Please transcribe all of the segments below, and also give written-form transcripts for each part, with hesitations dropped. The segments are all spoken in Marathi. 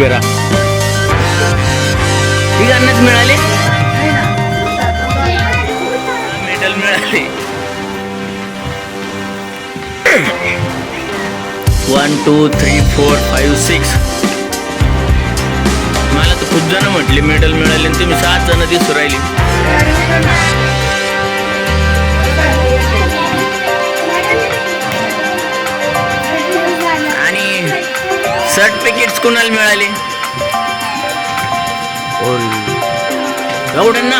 उभे राहा. तिघांनाच मिळाले, मेडल मिळाले. 1 2 3 4 5 6. मला तर खूप जण म्हटले मेडल मिळाले आणि तुम्ही 7 जण दिसू राहिले. आणि सर्टिफिकेट्स कोणाला मिळाले? गौडांना.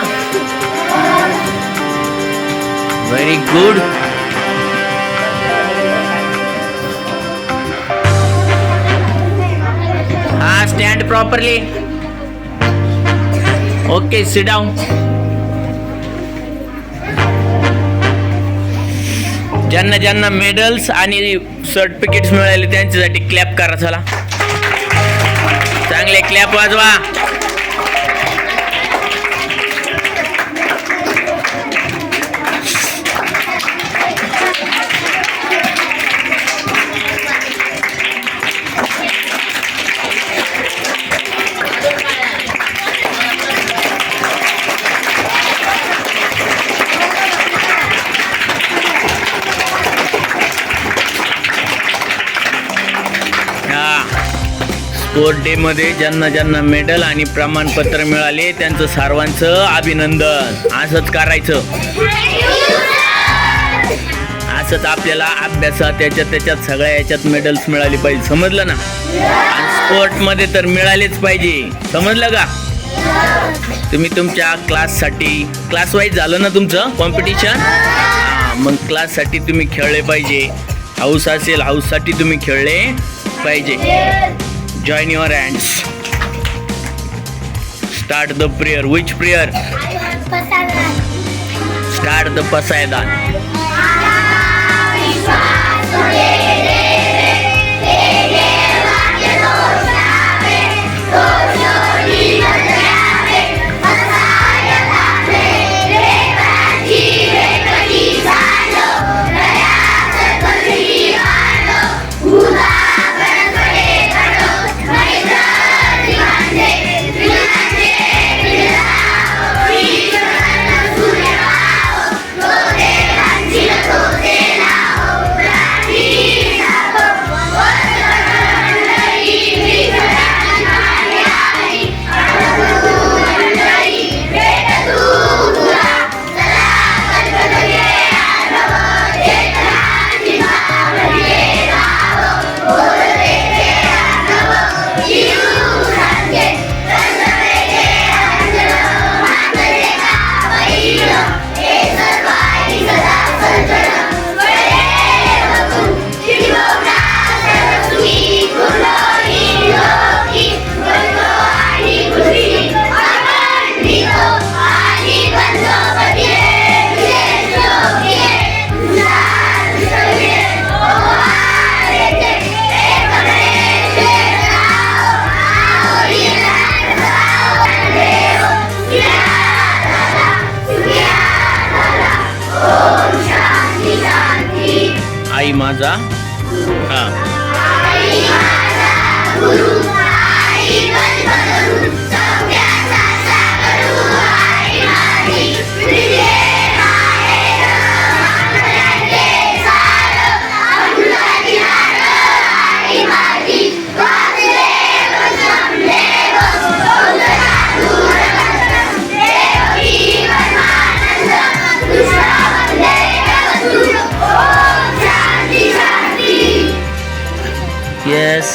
Very good. हा, stand properly. Okay, sit down. ज्यांना ज्यांना मेडल्स आणि सर्टिफिकेट्स मिळाले त्यांच्यासाठी क्लॅप करा. चला, चांगले क्लॅप वाजवा. स्पोर्ट डे मध्ये ज्यांना ज्यांना मेडल आणि प्रमाणपत्र मिळाले त्यांचं सर्वांचं अभिनंदन. असंच करायचं. असंच आपल्याला अभ्यासात त्याच्यात सगळ्या याच्यात मेडल्स मिळाली पाहिजे. समजलं ना? आणि स्पोर्ट मध्ये तर मिळालेच पाहिजे. समजलं का? तुम्ही तुमच्या क्लाससाठी, क्लास वाईज झालं ना तुमचं कॉम्पिटिशन, मग क्लाससाठी तुम्ही खेळले पाहिजे. हाऊस असेल, हाऊससाठी तुम्ही खेळले पाहिजे. Join your hands. Start the prayer. Which prayer? Start the Pasaidan. आई माझा. हा, येस.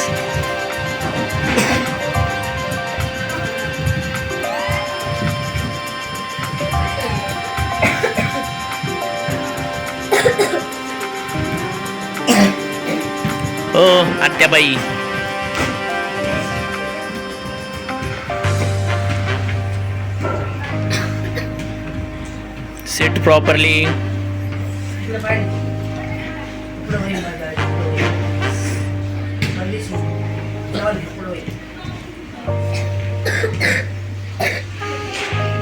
हो आत्याबाई. Sit properly.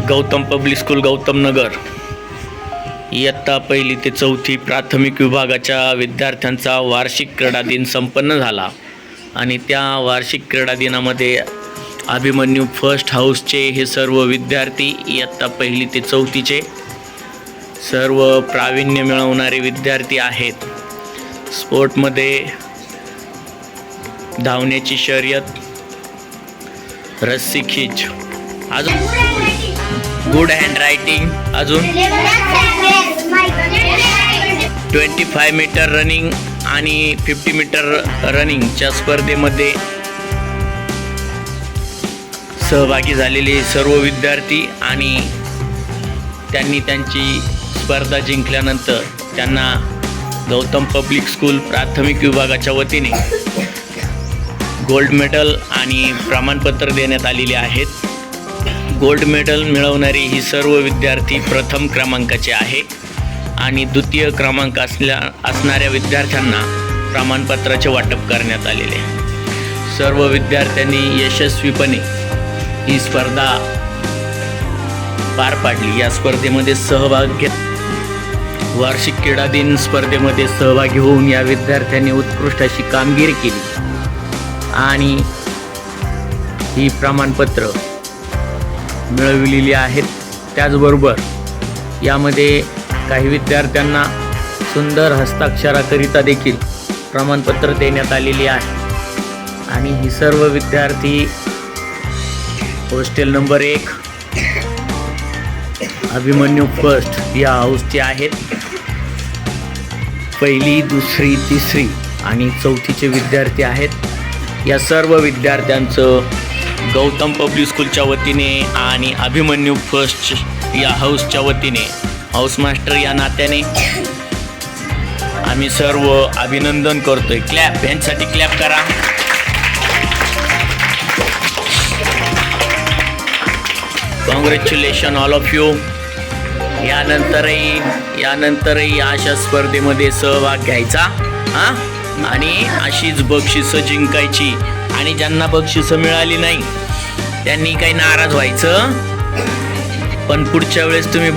Gautam public school Gautam Nagar, इयत्ता 1ली ते 4थी प्राथमिक विभागाच्या विद्यार्थ्यांचा वार्षिक क्रीडा दिन संपन्न झाला आणि त्या वार्षिक क्रीडा दिनामध्ये अभिमन्यू फर्स्ट हाऊसचे हे सर्व विद्यार्थी इयत्ता 1ली ते 4थीचे सर्व प्रावीण्य मिळवणारे विद्यार्थी आहेत. स्पोर्टमध्ये धावण्याची शर्यत, रस्सी खीच, अजून गुड हँड रायटिंग, अजून 25 मीटर रनिंग आणि 50 मीटर रनिंगच्या स्पर्धेमध्ये सहभागी झालेले सर्व विद्यार्थी आणि त्यांनी त्यांची स्पर्धा जिंकल्यानंतर त्यांना गौतम पब्लिक स्कूल प्राथमिक विभागाच्या वतीने गोल्ड मेडल आणि प्रमाणपत्र देण्यात आलेले आहेत. गोल्ड मेडल मिळवणारे ही सर्व विद्यार्थी प्रथम क्रमांकाचे आहे आणि द्वितीय क्रमांक असणाऱ्या विद्यार्थ्यांना प्रमाणपत्राचे वाटप करण्यात आलेले. सर्व विद्यार्थ्यांनी यशस्वीपणे ही स्पर्धा पार पाडली. या स्पर्धेमध्ये सहभाग घेत वार्षिक क्रीडा दिन स्पर्धेमध्ये सहभागी होऊन या विद्यार्थ्यांनी उत्कृष्ट अशी कामगिरी केली आणि ही प्रमाणपत्र मिळविलेली आहेत. त्याचबरोबर यामध्ये काही विद्यार्थ्यांना सुंदर हस्ताक्षराकरिता देखील प्रमाणपत्र देण्यात आलेली आहे आणि ही सर्व विद्यार्थी हॉस्टेल नंबर 1 अभिमन्यू फर्स्ट या हाऊसचे आहेत. 1ली, 2री, 3री आणि 4थीचे विद्यार्थी आहेत. या सर्व विद्यार्थ्यांचं गौतम पब्लिक स्कूलच्या वतीने आणि अभिमन्यू फर्स्ट या हाऊसच्या वतीने हाऊस मास्टर या नात्याने आम्ही सर्व अभिनंदन करतोय. क्लॅप, यांसाठी क्लॅप करा. Congratulation all of you. यानंतरही अशा स्पर्धेमध्ये सहभाग घ्यायचा आणि अशीच बक्षिसं जिंकायची आणि ज्यांना बक्षिसं मिळाली नाही त्यांनी काही नाराज व्हायचं, पण पुढच्या वेळेस तुम्ही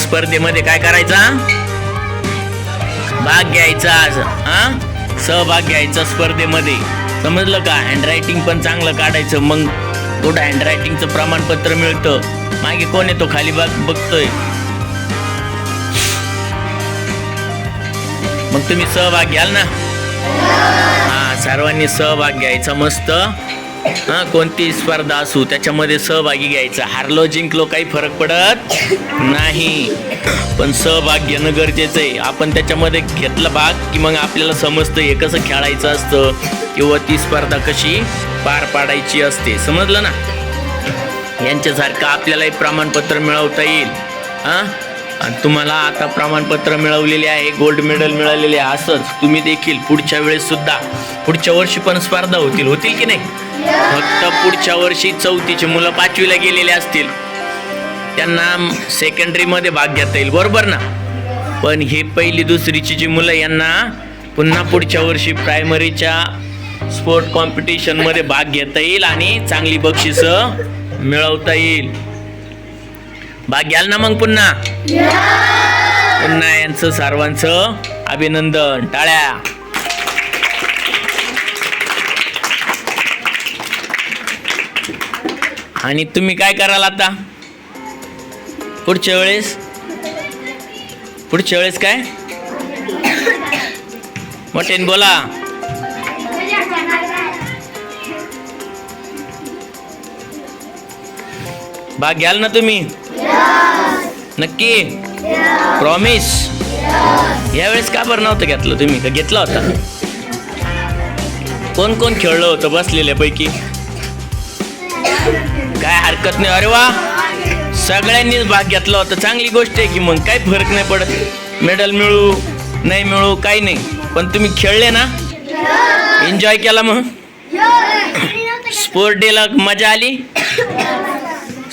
स्पर्धेमध्ये काय करायचा, भाग घ्यायचा, सहभाग घ्यायचा स्पर्धेमध्ये. समजलं का? हँडरायटिंग पण चांगलं काढायचं, मग गुड हँडरायटिंगचं प्रमाणपत्र मिळतं. मागे कोण येतो खाली बघतोय, मग तुम्ही सहभाग घ्याल ना. सर्वांनी सहभाग घ्यायचा मस्त. कोणती स्पर्धा असू त्याच्यामध्ये सहभागी घ्यायचा. हारलो जिंकलो काही फरक पडत नाही, पण सहभाग घेणं गरजेचं आहे. आपण त्याच्यामध्ये घेतला भाग की मग आपल्याला समजतं हे कसं खेळायचं असतं किंवा ती स्पर्धा कशी पार पाडायची असते. समजलं ना? यांच्यासारखं आपल्यालाही प्रमाणपत्र मिळवता येईल. आणि तुम्हाला आता प्रमाणपत्र मिळवलेले आहे, गोल्ड मेडल मिळालेले आहे. असंच तुम्ही देखील पुढच्या वेळेस सुद्धा, पुढच्या वर्षी पण स्पर्धा होतील की नाही? फक्त पुढच्या वर्षी 4थीचे मुलं 5वीला गेलेले असतील त्यांना सेकंडरीमध्ये भाग घेता येईल, बरोबर ना? पण हे 1ली 2रीची जी मुलं यांना पुन्हा पुढच्या वर्षी प्रायमरीच्या स्पोर्ट कॉम्पिटिशनमध्ये भाग घेता येईल आणि चांगली बक्षिसं मिळवता येईल. भाग घ्याल ना मग पुन्हा यांचं सर्वांचं अभिनंदन. टाळ्या. आणि तुम्ही काय कराल आता पुढच्या वेळेस काय मोठ्याने बोला. भाग घ्याल ना तुम्ही? नक्की? प्रॉमिस? यावेळेस का बरं नव्हतं घेतलं तुम्ही? का घेतला होता? कोण कोण खेळलं होतं बसलेल्यापैकी? काय हरकत नाही. अरे वा, सगळ्यांनीच भाग घेतला होता. चांगली गोष्ट आहे की मग काही फरक नाही पडत. मेडल मिळू नाही मिळू काही नाही, पण तुम्ही खेळले ना, एन्जॉय केला. मग स्पोर्ट डेला मजा आली?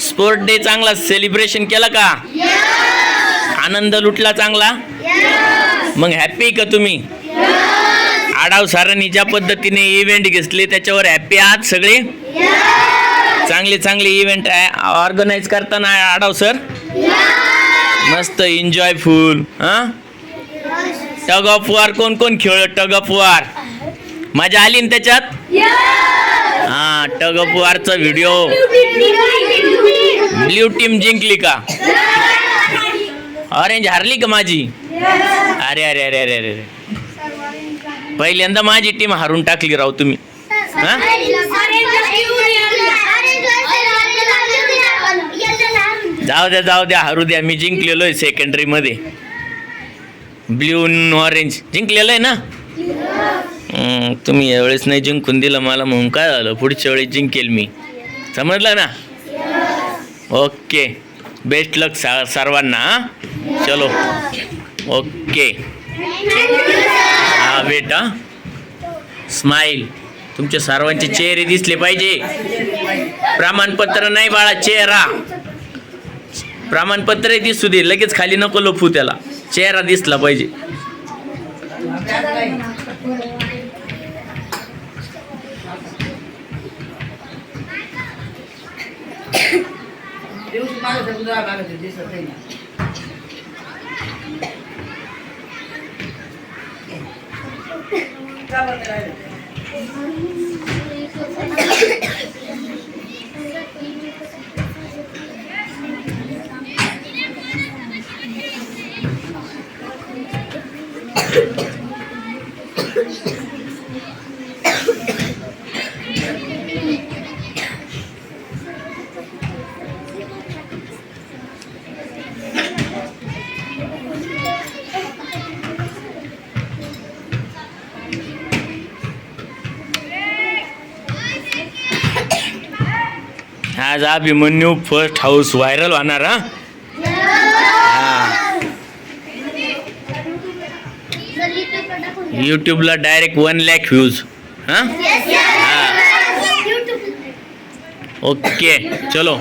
स्पोर्ट डे चांगला सेलिब्रेशन केला का? आनंद लुटला चांगला? मग हॅप्पी का तुम्ही? आढाव सरांनी ज्या पद्धतीने इव्हेंट घेतले त्याच्यावर हॅप्पी आहात सगळे? चांगले इव्हेंट ऑर्गनाईज करताना आढाव सर मस्त एन्जॉयफुल. टग ऑफ वॉर कोण कोण खेळ? टग ऑफ वॉर मजा आली ना त्याच्यात? हा, टग ऑफ वॉरचा व्हिडिओ ब्ल्यू टीम जिंकली का? ऑरेंज हारली का माझी? अरे अरे अरे अरे अरे, पहिल्यांदा माझी टीम हारून टाकली राव तुम्ही. हा, जाऊ द्या हरू द्या. मी जिंकलेलो आहे सेकंडरी मध्ये. ब्ल्यू ऑरेंज जिंकलेलं आहे ना. तुम्ही यावेळेस नाही जिंकून दिलं मला, म्हणून काय झालं, पुढच्या वेळेस जिंकेल मी. समजलं ना? ओके, बेस्ट लक सर्वांना. चलो ओके. हा बेटा, स्माईल. तुमच्या सर्वांचे चेहरे दिसले पाहिजे. प्रमाणपत्र नाही बाळा, चेहरा. प्रमाणपत्र दिसू दे, लगेच खाली नको लपू त्याला. चेहरा दिसला पाहिजे. आज अभिमन्यू फर्स्ट हाऊस व्हायरल होणार. हा, यूट्यूबला डायरेक्ट 1 लाख व्ह्यूज. हा, ओके चलो.